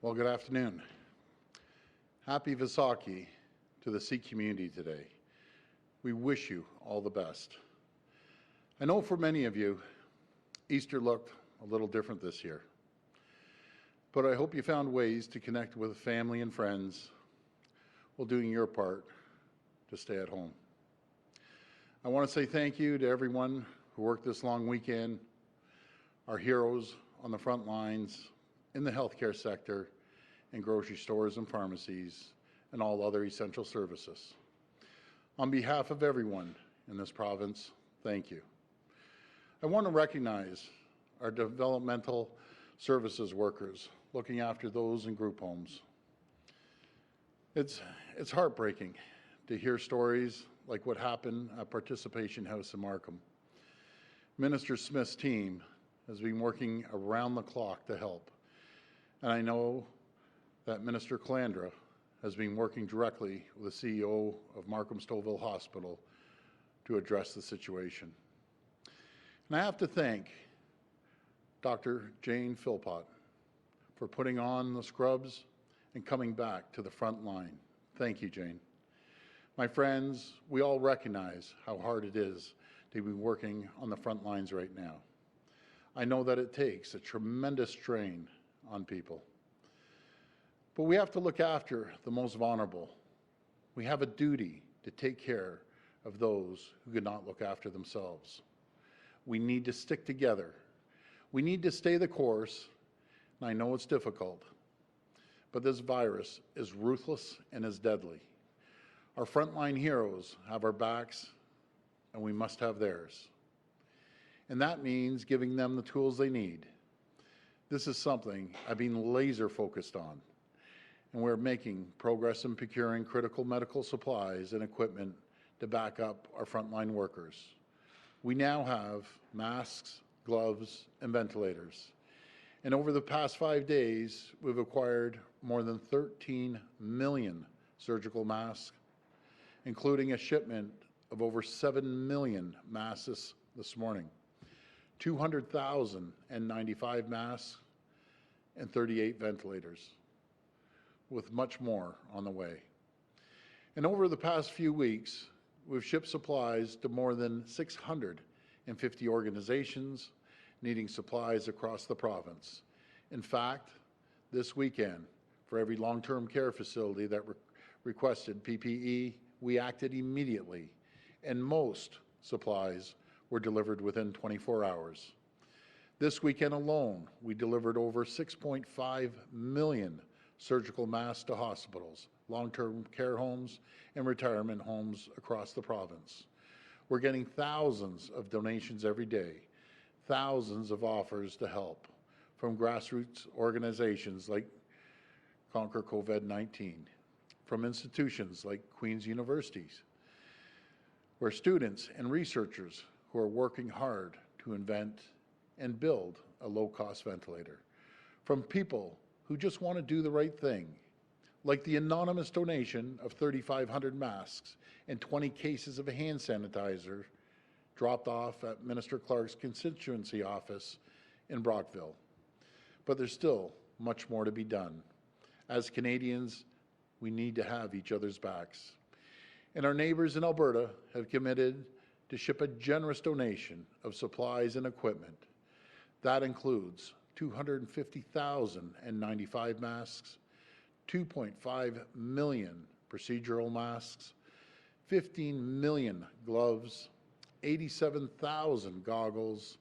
Well, good afternoon. Happy Vaisakhi to the Sikh community today. We wish you all the best. I know for many of you, Easter looked a little different this year, but I hope you found ways to connect with family and friends while doing your part to stay at home. I want to say thank you to everyone who worked this long weekend, our heroes on the front lines, in the healthcare sector, in grocery stores and pharmacies, and all other essential services. On behalf of everyone in this province, thank you. I want to recognize our developmental services workers looking after those in group homes. It's heartbreaking to hear stories like what happened at Participation House in Markham. Minister Smith's team has been working around the clock to help. And I know that Minister Calandra has been working directly with the CEO of Markham Stouffville Hospital to address the situation. And I have to thank Dr. Jane Philpott for putting on the scrubs and coming back to the front line. Thank you, Jane. My friends, we all recognize how hard it is to be working on the front lines right now. I know that it takes a tremendous strain on people. But we have to look after the most vulnerable. We have a duty to take care of those who could not look after themselves. We need to stick together. We need to stay the course, and I know it's difficult, but this virus is ruthless and is deadly. Our frontline heroes have our backs, and we must have theirs. And that means giving them the tools they need. This is something I've been laser focused on, and we're making progress in procuring critical medical supplies and equipment to back up our frontline workers. We now have masks, gloves, and ventilators. And over the past 5 days, we've acquired more than 13 million surgical masks, including a shipment of over 7 million masks this morning. 200,095 masks and 38 ventilators, with much more on the way. And over the past few weeks, we've shipped supplies to more than 650 organizations needing supplies across the province. In fact, this weekend, for every long-term care facility that requested PPE, we acted immediately, and most supplies were delivered within 24 hours. This weekend alone, we delivered over 6.5 million surgical masks to hospitals, long-term care homes, and retirement homes across the province. We're getting thousands of donations every day, thousands of offers to help from grassroots organizations like Conquer COVID-19, from institutions like Queen's Universities, where students and researchers who are working hard to invent and build a low-cost ventilator, from people who just want to do the right thing, like the anonymous donation of 3,500 masks and 20 cases of hand sanitizer dropped off at Minister Clark's constituency office in Brockville. But there's still much more to be done. As Canadians, we need to have each other's backs. And our neighbors in Alberta have committed to ship a generous donation of supplies and equipment. That includes 250,095 masks, 2.5 million procedural masks, 15 million gloves, 87,000 goggles,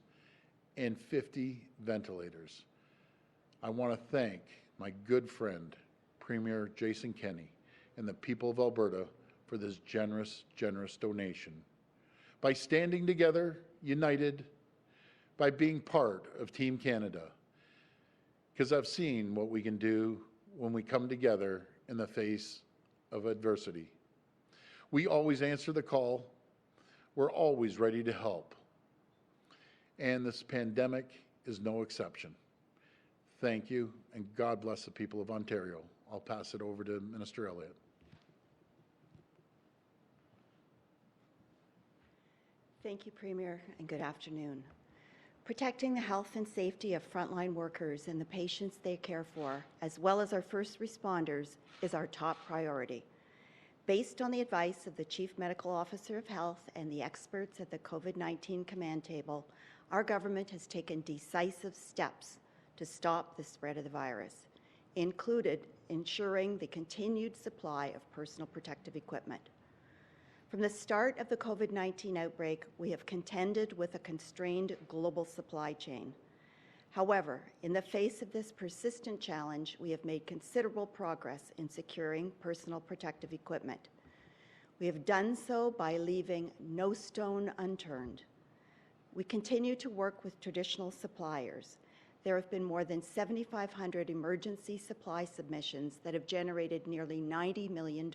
and 50 ventilators. I want to thank my good friend, Premier Jason Kenney, and the people of Alberta for this generous donation. By standing together, united, by being part of Team Canada, because I've seen what we can do when we come together in the face of adversity. We always answer the call. We're always ready to help. And this pandemic is no exception. Thank you, and God bless the people of Ontario. I'll pass it over to Minister Elliott. Thank you, Premier, and good afternoon. Protecting the health and safety of frontline workers and the patients they care for, as well as our first responders, is our top priority. Based on the advice of the Chief Medical Officer of Health and the experts at the COVID-19 command table, our government has taken decisive steps to stop the spread of the virus, included ensuring the continued supply of personal protective equipment. From the start of the COVID-19 outbreak, we have contended with a constrained global supply chain. However, in the face of this persistent challenge, we have made considerable progress in securing personal protective equipment. We have done so by leaving no stone unturned. We continue to work with traditional suppliers. There have been more than 7,500 emergency supply submissions that have generated nearly $90 million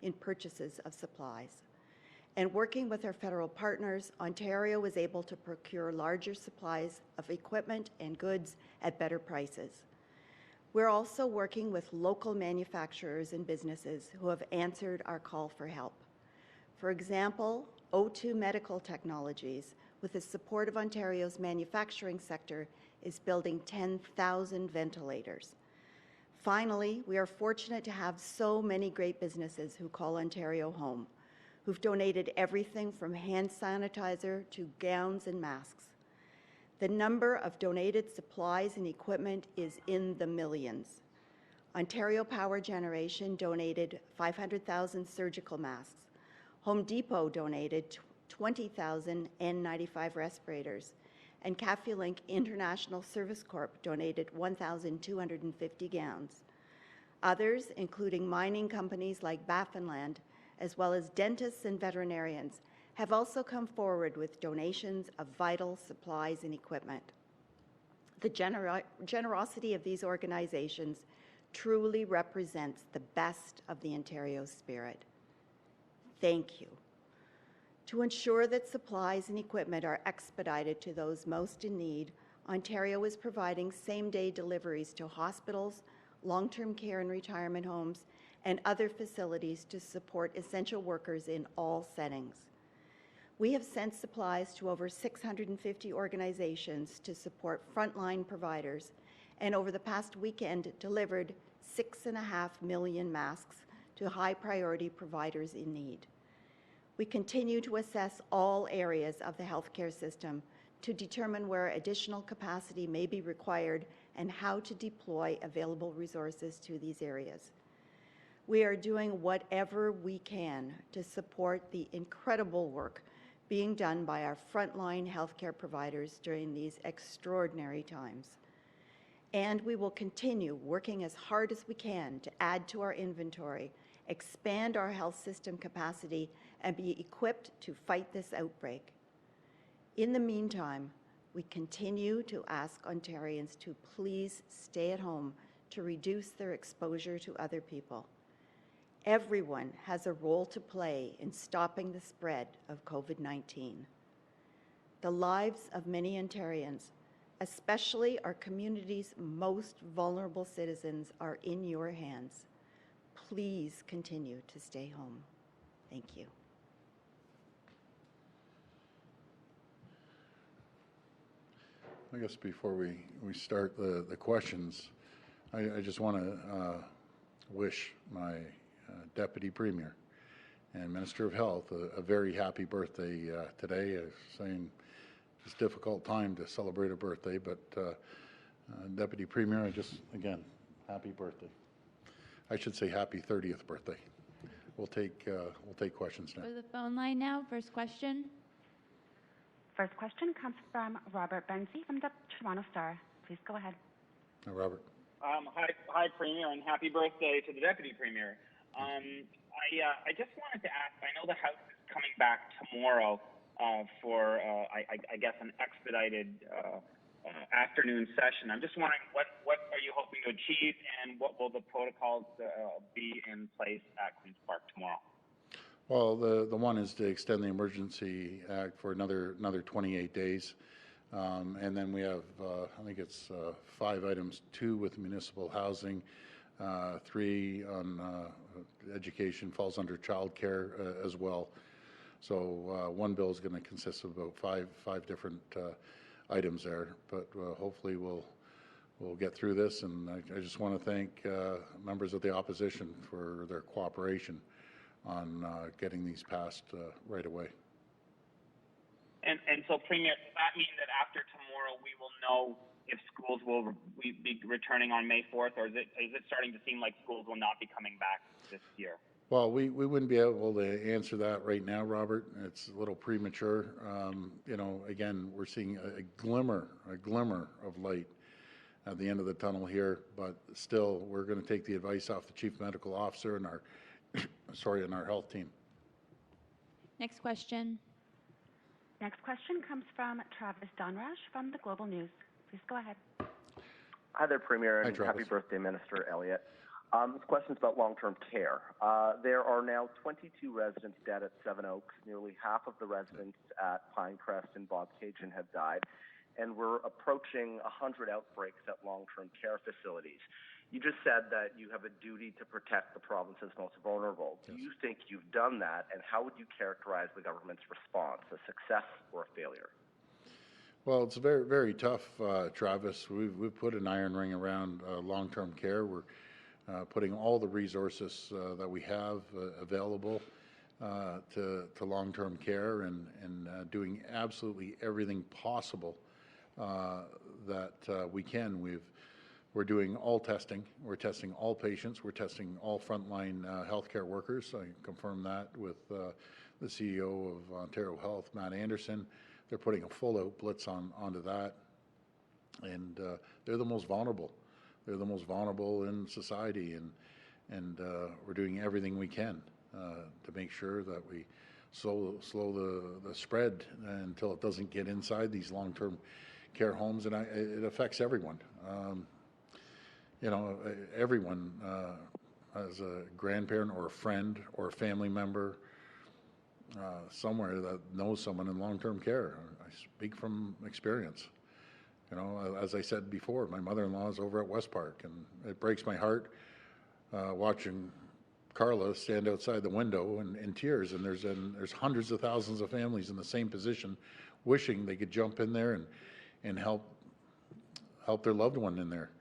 in purchases of supplies. And working with our federal partners, Ontario was able to procure larger supplies of equipment and goods at better prices. We're also working with local manufacturers and businesses who have answered our call for help. For example, O2 Medical Technologies, with the support of Ontario's manufacturing sector, is building 10,000 ventilators. Finally, we are fortunate to have so many great businesses who call Ontario home, who've donated everything from hand sanitizer to gowns and masks. The number of donated supplies and equipment is in the millions. Ontario Power Generation donated 500,000 surgical masks. Home Depot donated 20,000 N95 respirators, and CafuLink International Service Corp donated 1,250 gowns. Others, including mining companies like Baffinland, as well as dentists and veterinarians, have also come forward with donations of vital supplies and equipment. The generosity of these organizations truly represents the best of the Ontario spirit. Thank you. To ensure that supplies and equipment are expedited to those most in need, Ontario is providing same-day deliveries to hospitals, long-term care and retirement homes, and other facilities to support essential workers in all settings. We have sent supplies to over 650 organizations to support frontline providers, and over the past weekend delivered 6.5 million masks to high-priority providers in need. We continue to assess all areas of the healthcare system to determine where additional capacity may be required and how to deploy available resources to these areas. We are doing whatever we can to support the incredible work being done by our frontline healthcare providers during these extraordinary times. And we will continue working as hard as we can to add to our inventory, expand our health system capacity, and be equipped to fight this outbreak. In the meantime, we continue to ask Ontarians to please stay at home to reduce their exposure to other people. Everyone has a role to play in stopping the spread of COVID-19. The lives of many Ontarians, especially our community's most vulnerable citizens, are in your hands. Please continue to stay home. Thank you. I guess before we start the questions, I just want to wish my Deputy Premier and Minister of Health a very happy birthday today. Saying it's a difficult time to celebrate a birthday, but Deputy Premier, again, happy birthday. I should say happy 30th birthday. We'll take questions now. Go to the phone line now. First question. First question comes from Robert Benzie from the Toronto Star. Please go ahead. Hi, Robert. Hi, Premier, and happy birthday to the Deputy Premier. I just wanted to ask, I know the House is coming back tomorrow for, I guess, an expedited afternoon session. I'm just wondering, what are you hoping to achieve, and what will the protocols be in place at Queen's Park tomorrow? Well, the one is to extend the Emergency Act for another 28 days. And then we have, I think it's 5 items, 2 with municipal housing, 3 on education, falls under childcare as well. So one bill is going to consist of about five different items there. But hopefully we'll get through this, and I just want to thank members of the opposition for their cooperation on getting these passed right away. And so, Premier, does that mean that after tomorrow we will know if schools will be returning on May 4th, or is it starting to seem like schools will not be coming back this year? Well, we wouldn't be able to answer that right now, Robert. It's a little premature. You know, again, we're seeing a glimmer of light at the end of the tunnel here, but still, we're going to take the advice off the Chief Medical Officer and our, and our health team. Next question. Next question comes from Travis Donrash from the Global News. Please go ahead. Hi there, Premier, and Hi, happy birthday, Minister Elliott. This question is about long-term care. There are now 22 residents dead at Seven Oaks. Nearly half of the residents at Pinecrest and Bobcaygeon have died, and we're approaching 100 outbreaks at long-term care facilities. You just said that you have a duty to protect the province's most vulnerable. Do you think you've done that, and how would you characterize the government's response, a success or a failure? Well, it's very, very tough, Travis. We've put an iron ring around long-term care. We're putting all the resources that we have available to long-term care and doing absolutely everything possible that we can. We're doing all testing. We're testing all patients. We're testing all frontline healthcare workers. I confirmed that with the CEO of Ontario Health, Matt Anderson. They're putting a full-out blitz onto that, and they're the most vulnerable. They're the most vulnerable in society, and we're doing everything we can to make sure that we slow the spread until it doesn't get inside these long-term care homes, and it affects everyone. You know, everyone has a grandparent or a friend or a family member somewhere that knows someone in long-term care. I speak from experience. You know, as I said before, my mother-in-law is over at West Park, and it breaks my heart watching Carla stand outside the window in tears. And there's hundreds of thousands of families in the same position, wishing they could jump in there and help their loved one in there.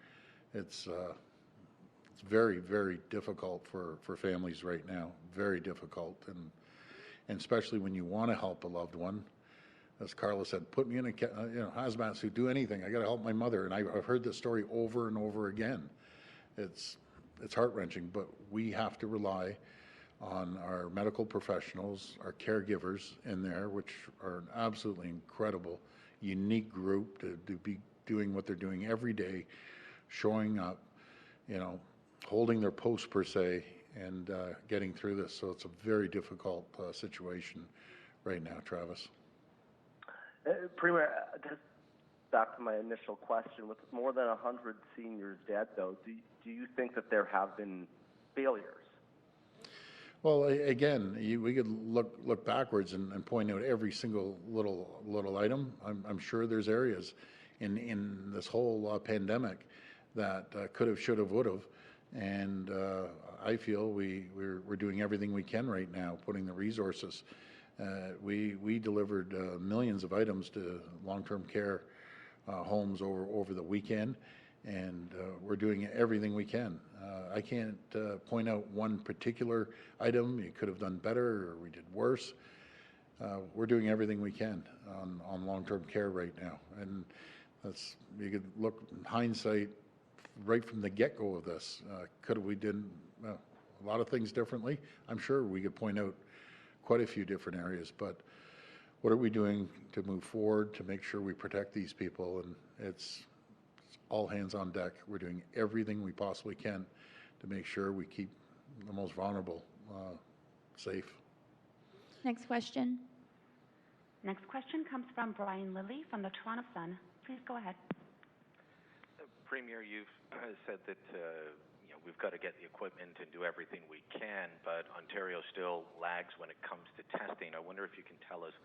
It's very, very difficult for families right now. Very difficult, and especially when you want to help a loved one. As Carla said, put me in a hazmat suit, do anything. I got to help my mother, and I've heard this story over and over again. It's heart-wrenching, but we have to rely on our medical professionals, our caregivers in there, which are an absolutely incredible, unique group to be doing what they're doing every day, showing up, you know, holding their post per se, and getting through this. So it's a very difficult situation right now, Travis. Premier, just back to my initial question, with more than 100 seniors dead, though, do you think that there have been failures? Well, again, we could look backwards and point out every single little item. I'm sure there's areas in this whole pandemic that could have, should have, would have, and I feel we're doing everything we can right now, putting the resources. We delivered millions of items to long-term care homes over the weekend, and we're doing everything we can. I can't point out one particular item you could have done better or we did worse. We're doing everything we can on long-term care right now, and you could look in hindsight right from the get-go of this. Could we did a lot of things differently? I'm sure we could point out quite a few different areas, but what are we doing to move forward to make sure we protect these people? And it's all hands on deck. We're doing everything we possibly can to make sure we keep the most vulnerable safe. Next question. Next question comes from Brian Lilly from the Toronto Sun. Please go ahead. Premier, you've said that we've got to get the equipment and do everything we can, but Ontario still lags when it comes to testing. I wonder if you can tell us,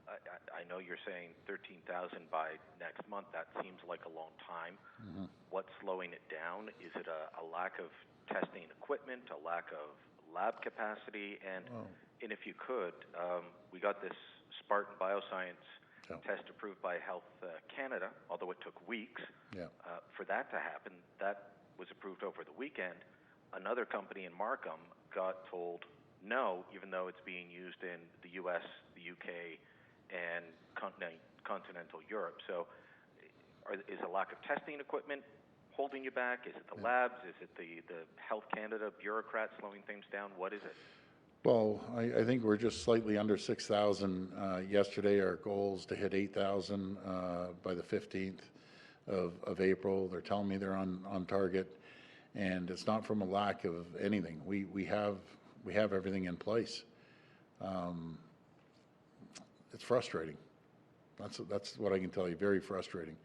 I know you're saying 13,000 by next month. That seems like a long time. Mm-hmm. What's slowing it down? Is it a lack of testing equipment, a lack of lab capacity? And if you could, we got this Spartan Bioscience Yeah. test approved by Health Canada, although it took weeks Yeah. for that to happen. That was approved over the weekend. Another company in Markham got told no, even though it's being used in the U.S., the U.K., and continental Europe. So is a lack of testing equipment holding you back? Is it the labs? Is it the Health Canada bureaucrats slowing things down? What is it? Well, I think we're just slightly under 6,000 yesterday. Our goal is to hit 8,000 by the 15th of April. They're telling me they're on target, and it's not from a lack of anything. We have everything in place. It's frustrating. That's what I can tell you. Very frustrating.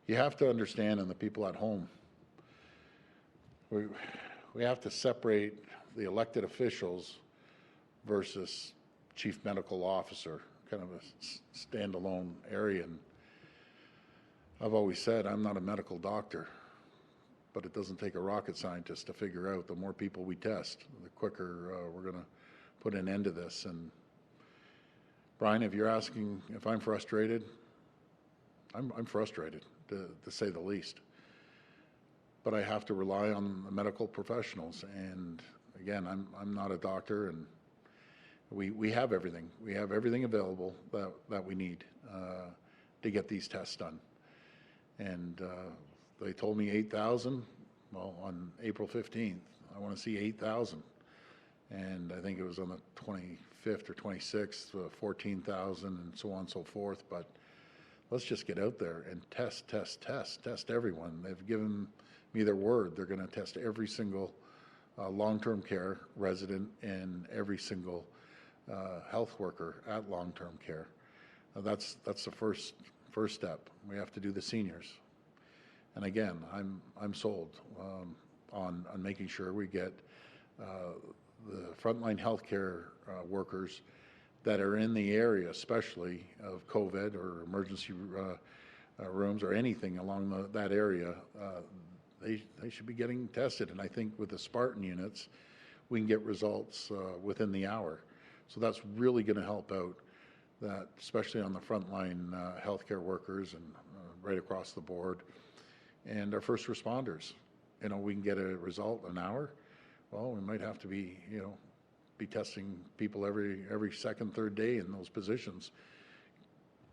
You have to understand, and the people at home, we have to separate the elected officials versus chief medical officer, kind of a standalone area. And I've always said I'm not a medical doctor, but it doesn't take a rocket scientist to figure out the more people we test, the quicker we're going to put an end to this. And Brian, if you're asking if I'm frustrated, I'm frustrated, to say the least. But I have to rely on the medical professionals. And again, I'm not a doctor, and we have everything. We have everything available that we need to get these tests done. And they told me 8,000. Well, on April 15th, I want to see 8,000. And I think it was on the 25th or 26th, 14,000, and so on and so forth. But let's just get out there and test everyone. They've given me their word. They're going to test every single long-term care resident and every single health worker at long-term care. That's the first step. We have to do the seniors. And again, I'm sold on making sure we get the frontline healthcare workers that are in the area, especially of COVID or emergency rooms or anything along that area. They should be getting tested. And I think with the Spartan units, we can get results within the hour. So that's really going to help out, that especially on the frontline healthcare workers and right across the board. And our first responders, we can get a result in an hour. Well, we might have to be testing people every second, third day in those positions,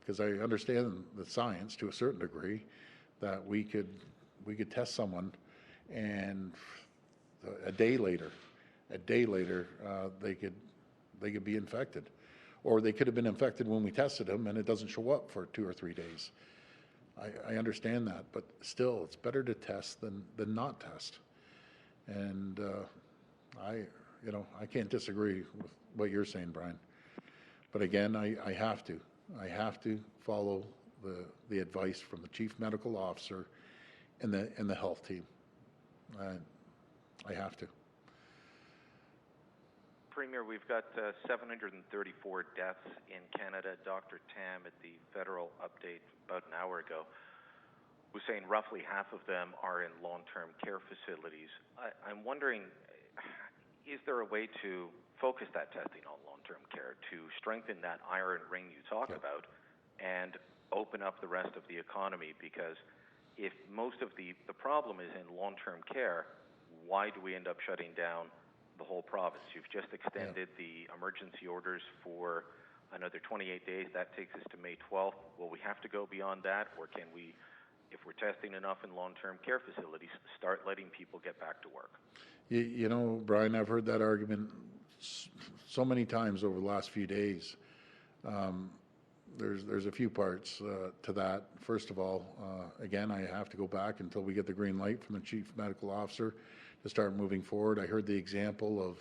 because I understand the science to a certain degree that we could test someone, and a day later, they could be infected, or they could have been infected when we tested them, and it doesn't show up for 2 or 3 days. I understand that, but still, it's better to test than not test. And I can't disagree with what you're saying, Brian. But again, I have to follow the advice from the chief medical officer and the health team. I have to. Premier, we've got 734 deaths in Canada. Dr. Tam at the federal update about an hour ago was saying roughly half of them are in long-term care facilities. I'm wondering, is there a way to focus that testing on long-term care to strengthen that iron ring you talk about and open up the rest of the economy? Because if most of the problem is in long-term care, why do we end up shutting down the whole province? You've just extended the emergency orders for another 28 days. That takes us to May 12th. Will we have to go beyond that, or can we, if we're testing enough in long-term care facilities, start letting people get back to work? Brian, I've heard that argument so many times over the last few days. There's a few parts to that. First of all, again, I have to go back until we get the green light from the chief medical officer to start moving forward. I heard the example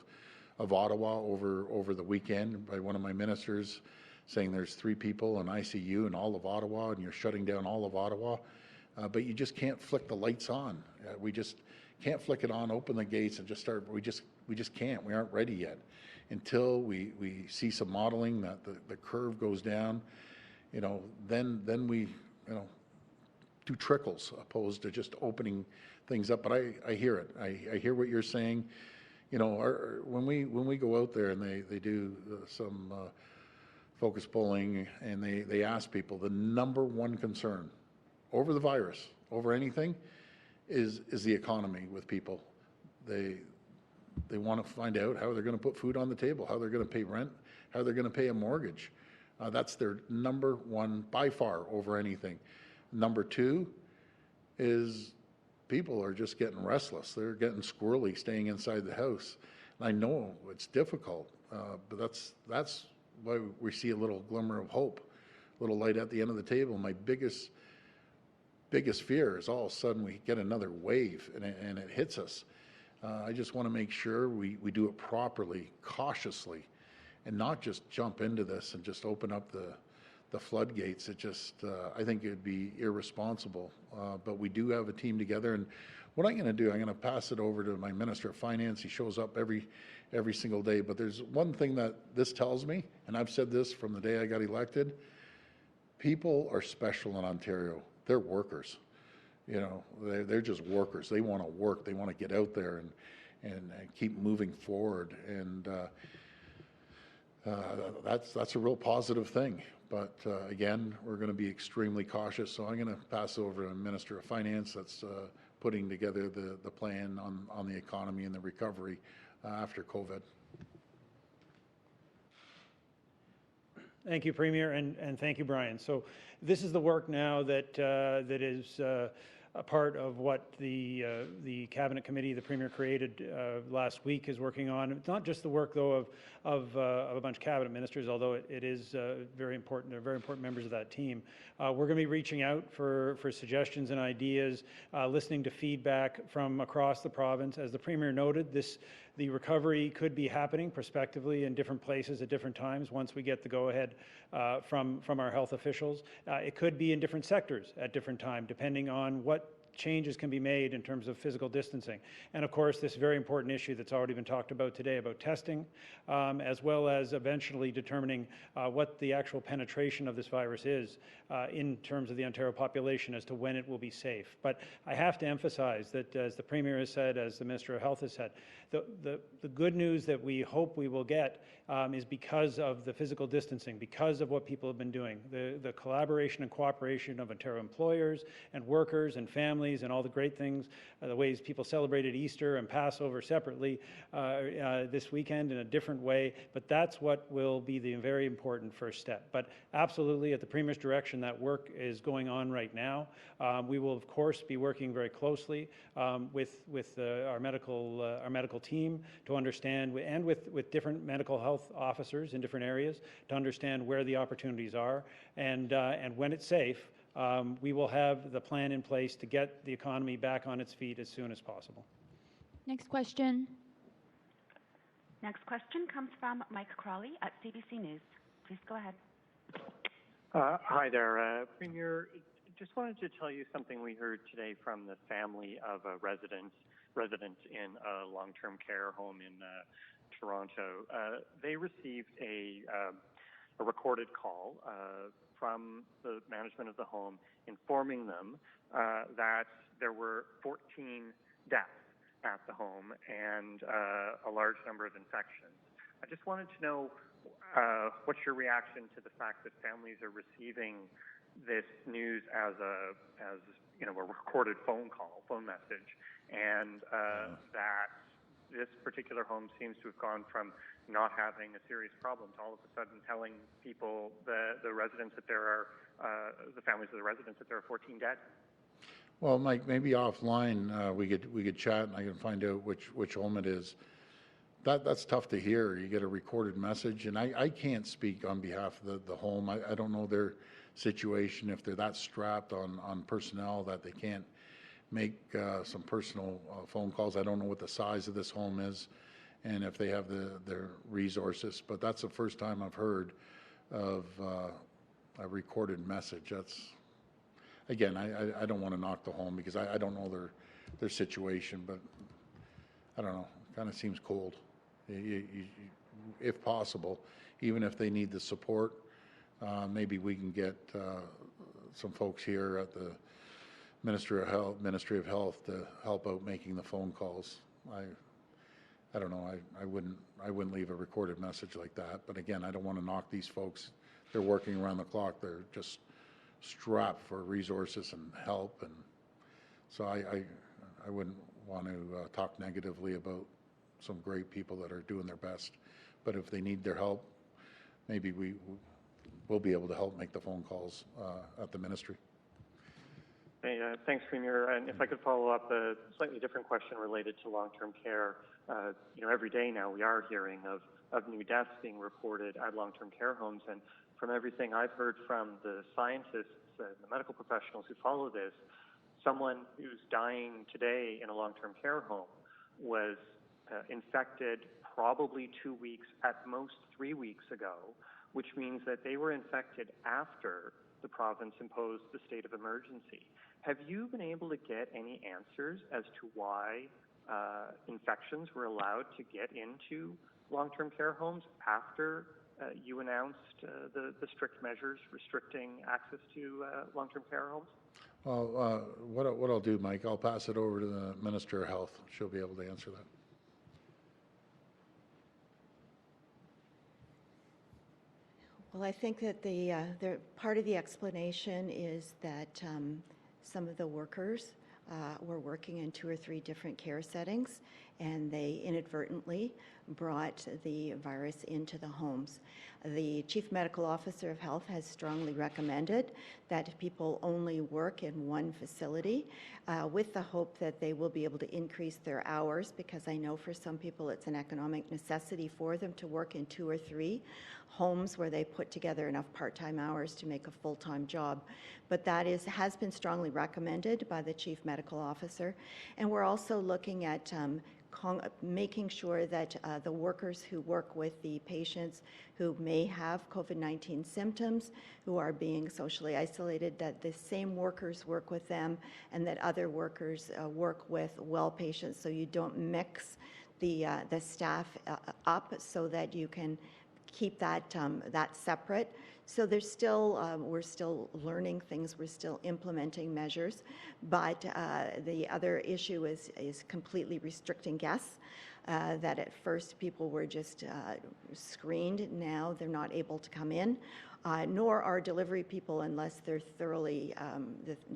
of Ottawa over the weekend by one of my ministers, saying there's 3 people in ICU in all of Ottawa, and you're shutting down all of Ottawa. But you just can't flick the lights on. We just can't flick it on, open the gates, and just start. We just can't. We aren't ready yet. Until we see some modeling that the curve goes down, then we do trickles opposed to just opening things up. But I hear it. I hear what you're saying. When we go out there and they do some focus polling, and they asked people, the number one concern over the virus, over anything, is the economy with people. They want to find out how they're going to put food on the table, how they're going to pay rent, how they're going to pay a mortgage. That's their number one by far over anything. Number two is people are just getting restless. They're getting squirrely staying inside the house. And I know it's difficult, but that's why we see a little glimmer of hope, a little light at the end of the table. My biggest fear is all of a sudden we get another wave and it hits us. I just want to make sure we do it properly, cautiously, and not just jump into this and just open up the floodgates. It just, I think it would be irresponsible. But we do have a team together, and what I'm going to do, I'm going to pass it over to my Minister of Finance. He shows up every single day. But there's one thing that this tells me, and I've said this from the day I got elected: people are special in Ontario. They're workers. You know, they're just workers. They want to work. They want to get out there and keep moving forward. And that's a real positive thing. But again, we're going to be extremely cautious. So I'm going to pass over to the Minister of Finance that's putting together the plan on the economy and the recovery after COVID. Thank you, Premier, and thank you, Brian. So this is the work now that is a part of what the Cabinet Committee the Premier created last week is working on. It's not just the work, though, of a bunch of Cabinet ministers, although it is very important. They're very important members of that team. We're going to be reaching out for suggestions and ideas, listening to feedback from across the province. As the Premier noted, the recovery could be happening prospectively in different places at different times once we get the go-ahead from our health officials. It could be in different sectors at different times, depending on what changes can be made in terms of physical distancing. And of course, this very important issue that's already been talked about today about testing, as well as eventually determining what the actual penetration of this virus is in terms of the Ontario population as to when it will be safe. But I have to emphasize that, as the Premier has said, as the Minister of Health has said, the good news that we hope we will get is because of the physical distancing, because of what people have been doing, the collaboration and cooperation of Ontario employers and workers and families and all the great things, the ways people celebrated Easter and Passover separately this weekend in a different way. But that's what will be the very important first step. But absolutely, at the Premier's direction, that work is going on right now. We will, of course, be working very closely with our medical team to understand, and with different medical health officers in different areas to understand where the opportunities are, and when it's safe, we will have the plan in place to get the economy back on its feet as soon as possible. Next question. Next question comes from Mike Crawley at CBC News. Please go ahead. Hi there, Premier. Just wanted to tell you something we heard today from the family of a resident in a long-term care home in Toronto. They received a recorded call from the management of the home informing them that there were 14 deaths at the home and a large number of infections. I just wanted to know what's your reaction to the fact that families are receiving this news as a recorded phone message, and that this particular home seems to have gone from not having a serious problem to all of a sudden telling people, the residents, that there are the families of the residents, that there are 14 dead. Well, Mike, maybe offline we could chat and I can find out which home it is. That's tough to hear. You get a recorded message, and I can't speak on behalf of the home. I don't know their situation, if they're that strapped on personnel that they can't make some personal phone calls. I don't know what the size of this home is and if they have their resources, but that's the first time I've heard of a recorded message. That's, again, I don't want to knock the home because I don't know their situation, but I don't know, it kind of seems cold. If possible, even if they need the support, maybe we can get some folks here at the Ministry of Health to help out making the phone calls. I don't know. I wouldn't leave a recorded message like that. But again, I don't want to knock these folks. they're working around the clock. They're just strapped for resources and help, and so I wouldn't want to talk negatively about some great people that are doing their best. But if they need their help, maybe we'll be able to help make the phone calls at the ministry. Hey, thanks, Premier. And if I could follow up a slightly different question related to long-term care. Every day now we are hearing of new deaths being reported at long-term care homes. And from everything I've heard from the scientists and the medical professionals who follow this, someone who's dying today in a long-term care home was infected probably 2 weeks, at most 3 weeks ago, which means that they were infected after the province imposed the state of emergency. Have you been able to get any answers as to why infections were allowed to get into long-term care homes after you announced the strict measures restricting access to long-term care homes? Well, what I'll do, Mike, I'll pass it over to the Minister of Health. She'll be able to answer that. Well, I think that the part of the explanation is that some of the workers were working in 2 or 3 different care settings, and they inadvertently brought the virus into the homes. The Chief Medical Officer of Health has strongly recommended that people only work in one facility with the hope that they will be able to increase their hours, because I know for some people it's an economic necessity for them to work in 2 or 3 homes where they put together enough part-time hours to make a full-time job. But that has been strongly recommended by the Chief Medical Officer. And we're also looking at making sure that the workers who work with the patients who may have COVID-19 symptoms, who are being socially isolated, that the same workers work with them, and that other workers work with well patients, so you don't mix the staff up, so that you can keep that separate. So there's still, we're still learning things, we're still implementing measures, but the other issue is completely restricting guests. That at first people were just screened, now they're not able to come in, nor are delivery people unless they're thoroughly,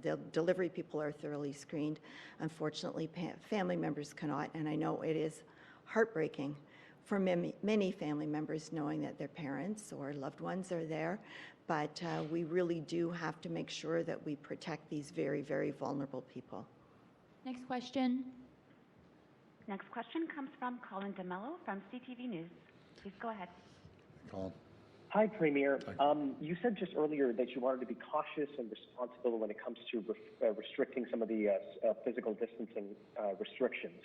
the delivery people are thoroughly screened. Unfortunately, family members cannot, and I know it is heartbreaking for many family members knowing that their parents or loved ones are there, but we really do have to make sure that we protect these very, very vulnerable people. Next question. Next question comes from Colin DeMello from CTV News. Please go ahead. Colin. Hi, Premier. You said just earlier that you wanted to be cautious and responsible when it comes to restricting some of the physical distancing restrictions.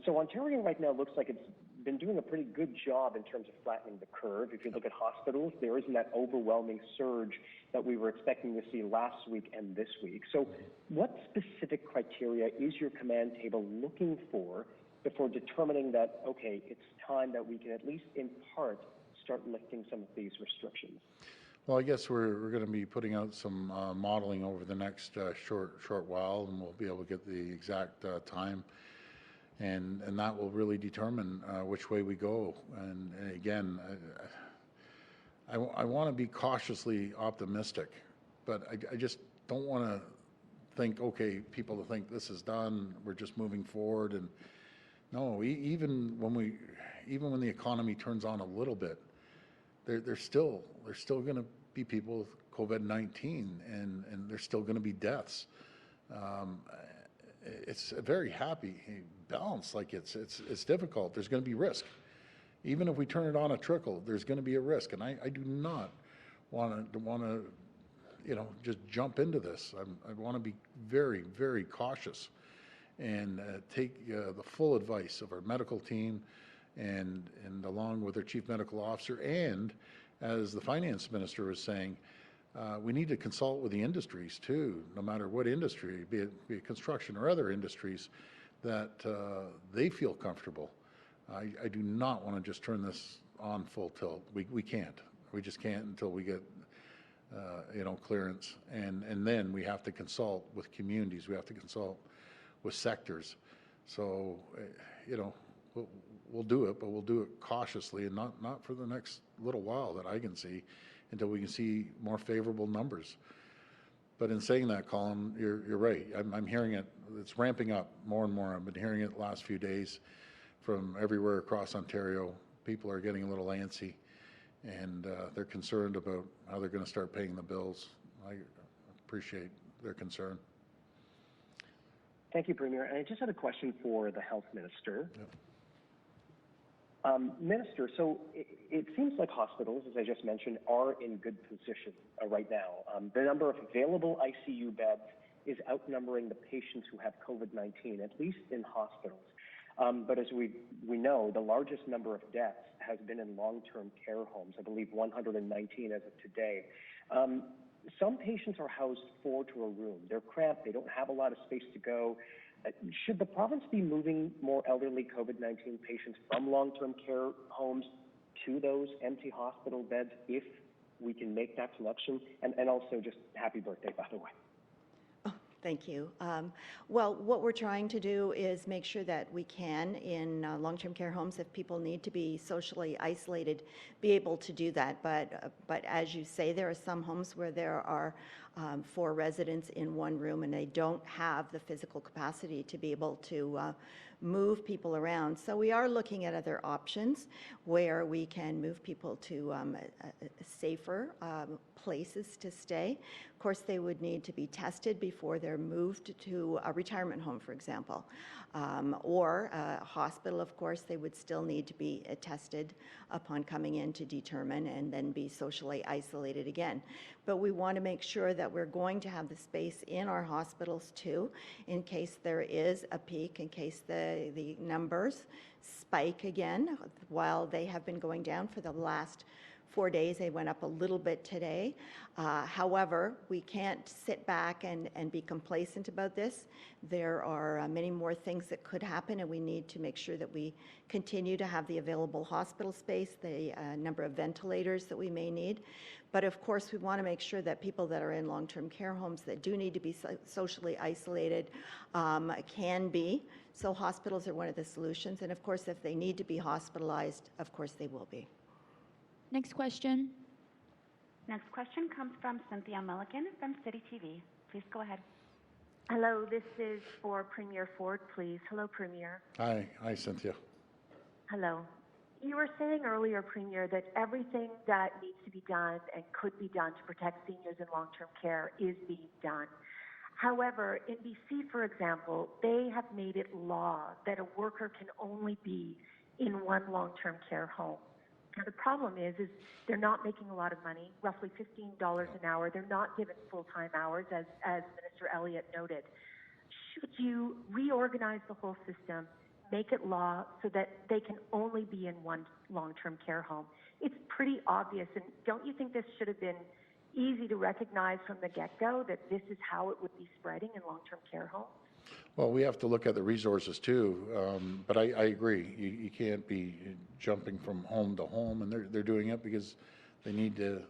So Ontario right now looks like it's been doing a pretty good job in terms of flattening the curve. If you look at hospitals, there isn't that overwhelming surge that we were expecting to see last week and this week. So what specific criteria is your command table looking for before determining that, okay, it's time that we can at least in part start lifting some of these restrictions? Well, I guess we're going to be putting out some modeling over the next short while, and we'll be able to get the exact time. And that will really determine which way we go. And again, I want to be cautiously optimistic, but I just don't want to think, okay, people to think this is done, we're just moving forward. And no, even when the economy turns on a little bit, there's still going to be people with COVID-19, and there's still going to be deaths. It's a very happy balance. Like it's difficult. There's going to be risk. Even if we turn it on a trickle, there's going to be a risk. And I do not want to just jump into this. I want to be very, very cautious and take the full advice of our medical team and along with our chief medical officer. And as the finance minister was saying, we need to consult with the industries too, no matter what industry, be it construction or other industries, that they feel comfortable. I do not want to just turn this on full tilt. We can't. We just can't until we get clearance, and then we have to consult with communities. We have to consult with sectors. So we'll do it, but we'll do it cautiously and not for the next little while that I can see. until we can see more favorable numbers. But in saying that, Colin, you're right. I'm hearing it. It's ramping up more and more. I've been hearing it the last few days from everywhere across Ontario. People are getting a little antsy, and they're concerned about how they're going to start paying the bills. I appreciate their concern. Thank you, Premier. And I just had a question for the Health Minister. Yep. Minister, so it seems like hospitals, as I just mentioned, are in good position right now. The number of available ICU beds is outnumbering the patients who have COVID-19, at least in hospitals. But as we know, the largest number of deaths has been in long-term care homes, I believe 119 as of today. Some patients are housed 4 to a room. They're cramped. They don't have a lot of space to go. Should the province be moving more elderly COVID-19 patients from long-term care homes to those empty hospital beds if we can make that connection? And also just happy birthday, by the way. Thank you. Well, what we're trying to do is make sure that we can, in long-term care homes, if people need to be socially isolated, be able to do that. But as you say, there are some homes where there are 4 residents in one room, and they don't have the physical capacity to be able to move people around. So we are looking at other options where we can move people to safer places to stay. Of course, they would need to be tested before they're moved to a retirement home, for example, or a hospital. Of course, they would still need to be tested upon coming in to determine and then be socially isolated again. But we want to make sure that we're going to have the space in our hospitals too, in case there is a peak, in case the numbers spike again. While they have been going down for the last 4 days, they went up a little bit today. However, we can't sit back and be complacent about this. There are many more things that could happen, and we need to make sure that we continue to have the available hospital space, the number of ventilators that we may need. But of course, we want to make sure that people that are in long-term care homes that do need to be socially isolated can be. So hospitals are one of the solutions. And of course, if they need to be hospitalized, of course they will be. Next question. Next question comes from Cynthia Milliken from City TV. Please go ahead. Hello, this is for Premier Ford, please. Hello, Premier. Hi, Cynthia. Hello. You were saying earlier, Premier, that everything that needs to be done and could be done to protect seniors in long-term care is being done. However, in BC, for example, they have made it law that a worker can only be in one long-term care home. Now, the problem is they're not making a lot of money, roughly $15 an hour. They're not given full-time hours, as Minister Elliott noted. Should you reorganize the whole system, make it law so that they can only be in one long-term care home? It's pretty obvious, and don't you think this should have been easy to recognize from the get-go that this is how it would be spreading in long-term care homes? Well, we have to look at the resources too, but I agree. You can't be jumping from home to home, and they're doing it because they need to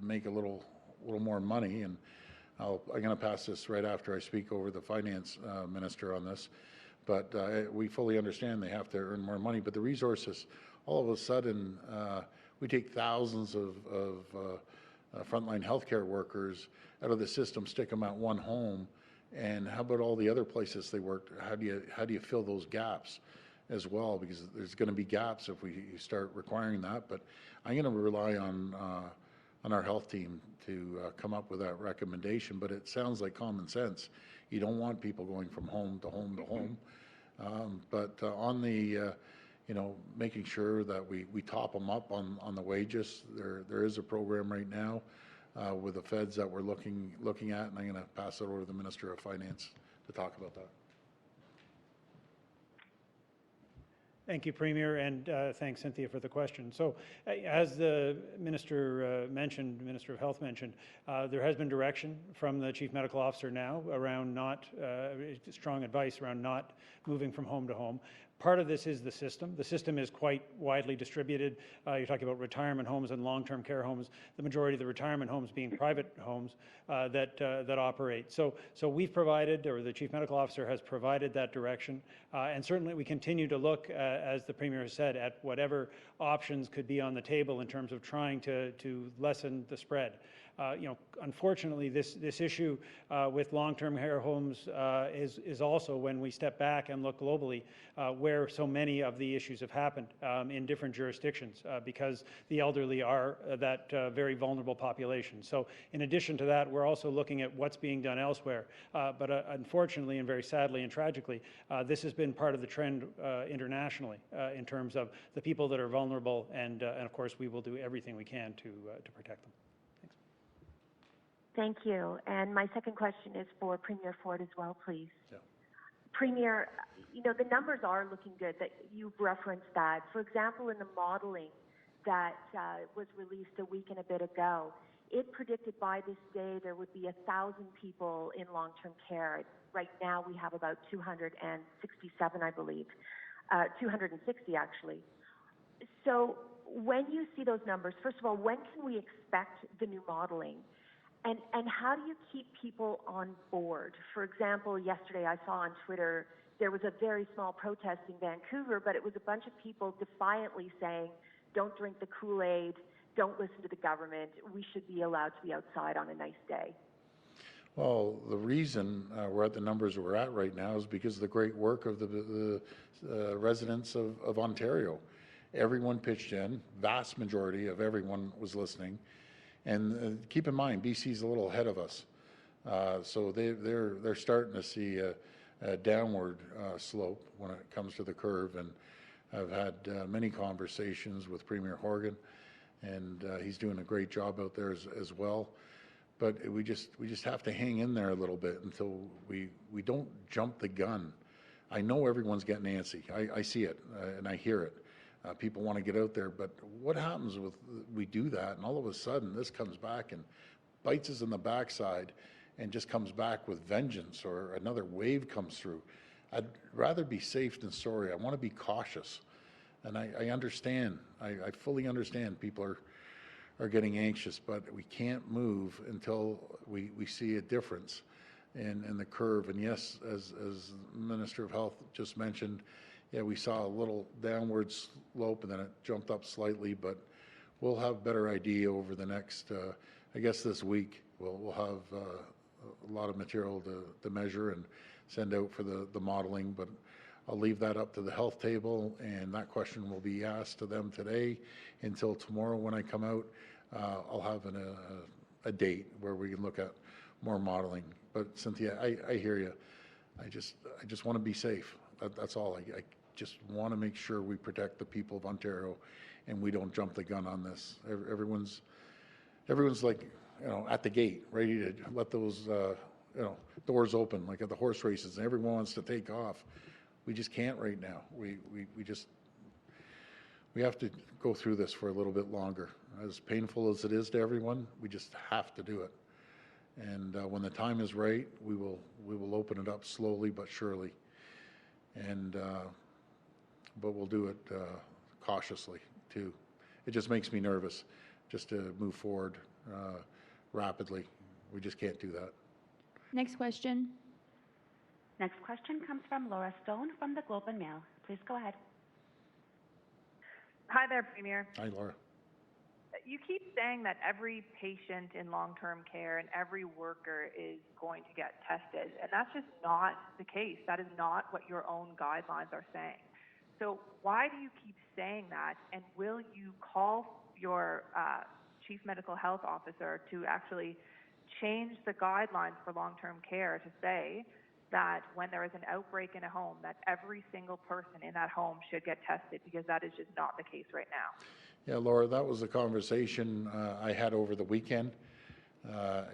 make a little more money. And I'm going to pass this right after I speak over the finance minister on this. But we fully understand they have to earn more money. But the resources, all of a sudden, we take thousands of frontline healthcare workers out of the system, stick them at one home. And how about all the other places they worked? How do you fill those gaps as well? Because there's going to be gaps if we start requiring that. But I'm going to rely on our health team to come up with that recommendation. But it sounds like common sense. You don't want people going from home to home to home. But on the making sure that we top them up on the wages. There is a program right now with the feds that we're looking at, and I'm going to pass it over to the Minister of Finance to talk about that. Thank you, Premier, and thanks, Cynthia, for the question. So, as the Minister mentioned, Minister of Health mentioned, there has been direction from the Chief Medical Officer now around strong advice around not moving from home to home. Part of this is the system. The system is quite widely distributed. You're talking about retirement homes and long-term care homes. The majority of the retirement homes being private homes that operate. So we've provided, or the Chief Medical Officer has provided that direction, and certainly we continue to look as the Premier has said, at whatever options could be on the table in terms of trying to lessen the spread. Unfortunately, this issue with long-term care homes is also, when we step back and look globally, where so many of the issues have happened in different jurisdictions because the elderly are that very vulnerable population. So in addition to that, we're also looking at what's being done elsewhere. But unfortunately and very sadly and tragically, this has been part of the trend internationally in terms of the people that are vulnerable, and of course we will do everything we can to protect them. Thank you. And my second question is for Premier Ford as well, please. Yeah. Premier, the numbers are looking good. That you've referenced that. For example, in the modeling that was released a week and a bit ago, it predicted by this day there would be 1,000 people in long-term care. Right now we have about 267, I believe, 260 actually. So when you see those numbers, first of all, when can we expect the new modeling? And how do you keep people on board? For example, yesterday I saw on Twitter there was a very small protest in Vancouver, but it was a bunch of people defiantly saying, don't drink the Kool-Aid, don't listen to the government, we should be allowed to be outside on a nice day. Well, the reason we're at the numbers we're at right now is because of the great work of the residents of Ontario. Everyone pitched in, vast majority of everyone was listening. And keep in mind, BC's a little ahead of us, so they're starting to see a downward slope when it comes to the curve. And I've had many conversations with Premier Horgan, and he's doing a great job out there as well. But we just have to hang in there a little bit until we don't jump the gun. I know everyone's getting antsy. I see it and I hear it. People want to get out there, but what happens with we do that, and all of a sudden this comes back and bites us in the backside, and just comes back with vengeance, or another wave comes through. I'd rather be safe than sorry. I want to be cautious, and I understand. I fully understand people are getting anxious, but we can't move until we see a difference in the curve. And yes, as Minister of Health just mentioned, yeah, we saw a little downward slope and then it jumped up slightly, but we'll have a better idea over the next, I guess this week, we'll have a lot of material to measure and send out for the modeling, but I'll leave that up to the health table, and that question will be asked to them today until tomorrow when I come out. I'll have a date where we can look at more modeling. But Cynthia, I hear you. I just want to be safe. That's all. I just want to make sure we protect the people of Ontario, and we don't jump the gun on this. Everyone's like, at the gate, ready to let those, doors open, like at the horse races, and everyone wants to take off. We just can't right now. We have to go through this for a little bit longer. As painful as it is to everyone, we just have to do it. And when the time is right, we will open it up slowly but surely. And but we'll do it cautiously too. It just makes me nervous just to move forward rapidly. We just can't do that. Next question. Next question comes from Laura Stone from the Globe and Mail. Please go ahead. Hi there, Premier. Hi, Laura. You keep saying that every patient in long-term care and every worker is going to get tested, and that's just not the case. That is not what your own guidelines are saying. So why do you keep saying that, and will you call your Chief Medical Health Officer to actually change the guidelines for long-term care to say that when there is an outbreak in a home, that every single person in that home should get tested, because that is just not the case right now? Yeah, Laura, that was a conversation I had over the weekend,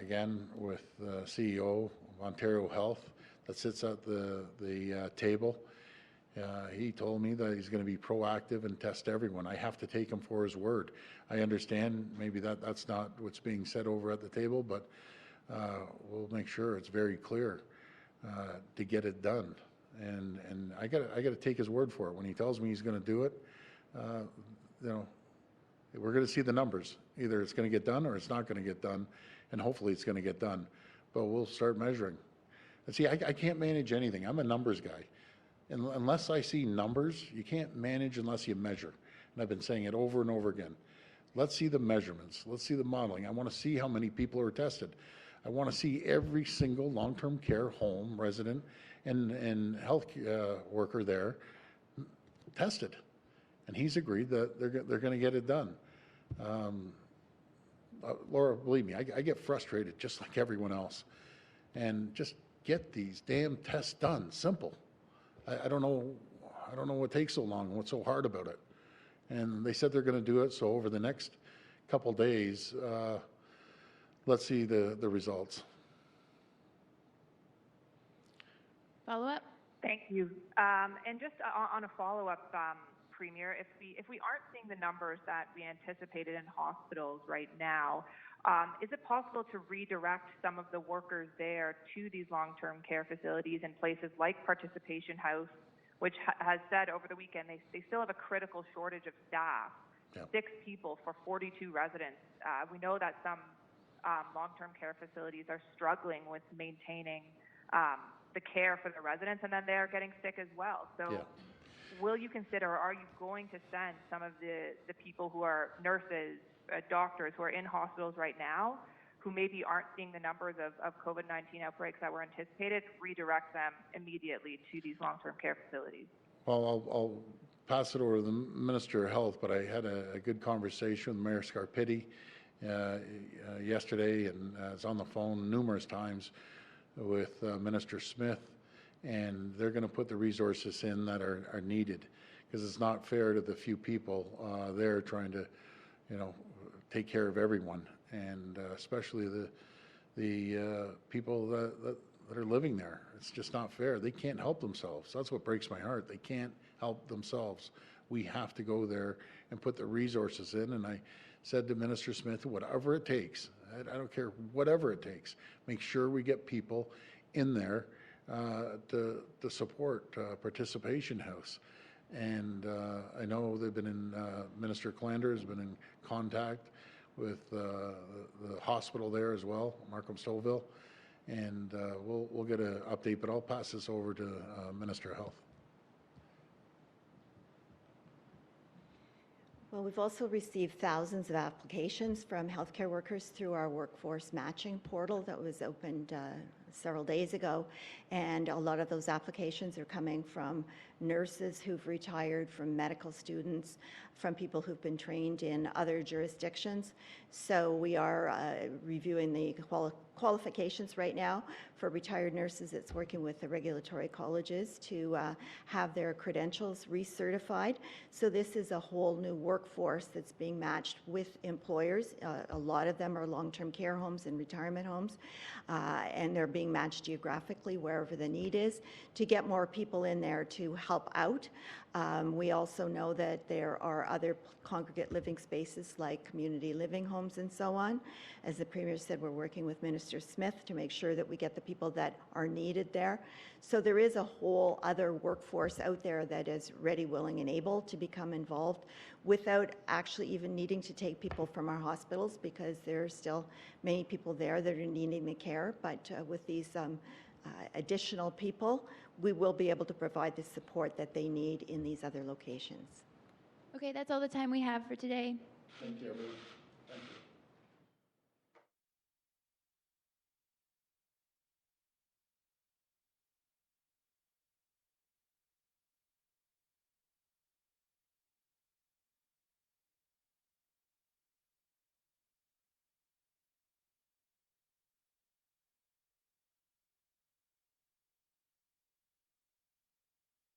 again, with the CEO of Ontario Health that sits at the table. He told me that he's going to be proactive and test everyone. I have to take him for his word. I understand maybe that's not what's being said over at the table, but we'll make sure it's very clear to get it done. And I got to take his word for it. When he tells me he's going to do it, we're going to see the numbers. Either it's going to get done or it's not going to get done, and hopefully it's going to get done. But we'll start measuring. And see, I can't manage anything. I'm a numbers guy. Unless I see numbers, you can't manage unless you measure. And I've been saying it over and over again. Let's see the measurements. Let's see the modeling. I want to see how many people are tested. I want to see every single long-term care home resident and health worker there tested. And he's agreed that they're going to get it done. Laura, believe me, I get frustrated just like everyone else. And just get these damn tests done. Simple. I don't know what takes so long and what's so hard about it. And they said they're going to do it, so over the next couple days, let's see the results. Follow-up? Thank you. And just on a follow-up, Premier, if we aren't seeing the numbers that we anticipated in hospitals right now, is it possible to redirect some of the workers there to these long-term care facilities in places like Participation House, which has said over the weekend they still have a critical shortage of staff, 6 people for 42 residents. We know that some long-term care facilities are struggling with maintaining the care for the residents, and then they're getting sick as well. So will you consider, or are you going to send some of the people who are nurses, doctors who are in hospitals right now, who maybe aren't seeing the numbers of COVID-19 outbreaks that were anticipated, redirect them immediately to these long-term care facilities? Well, I'll pass it over to the Minister of Health, but I had a good conversation with Mayor Scarpitti yesterday, and I was on the phone numerous times with Minister Smith, and they're going to put the resources in that are needed, because it's not fair to the few people there trying to, take care of everyone, and especially the people that are living there. It's just not fair. They can't help themselves. That's what breaks my heart. They can't help themselves. We have to go there and put the resources in. And I said to Minister Smith, whatever it takes, I don't care, whatever it takes, make sure we get people in there to support Participation House. And I know they've been in, Minister Klander has been in contact with the hospital there as well, Markham Stouffville, and we'll get an update, but I'll pass this over to Minister of Health. Well, we've also received thousands of applications from healthcare workers through our workforce matching portal that was opened several days ago, and a lot of those applications are coming from nurses who've retired, from medical students, from people who've been trained in other jurisdictions. So we are reviewing the qualifications right now for retired nurses. It's working with the regulatory colleges to have their credentials recertified. So this is a whole new workforce that's being matched with employers. A lot of them are long-term care homes and retirement homes, and they're being matched geographically wherever the need is to get more people in there to help out. We also know that there are other congregate living spaces like community living homes and so on. As the Premier said, we're working with Minister Smith to make sure that we get the people that are needed there. So there is a whole other workforce out there that is ready, willing, and able to become involved without actually even needing to take people from our hospitals, because there are still many people there that are needing the care. But with these additional people, we will be able to provide the support that they need in these other locations. Okay, that's all the time we have for today. Thank you, everyone.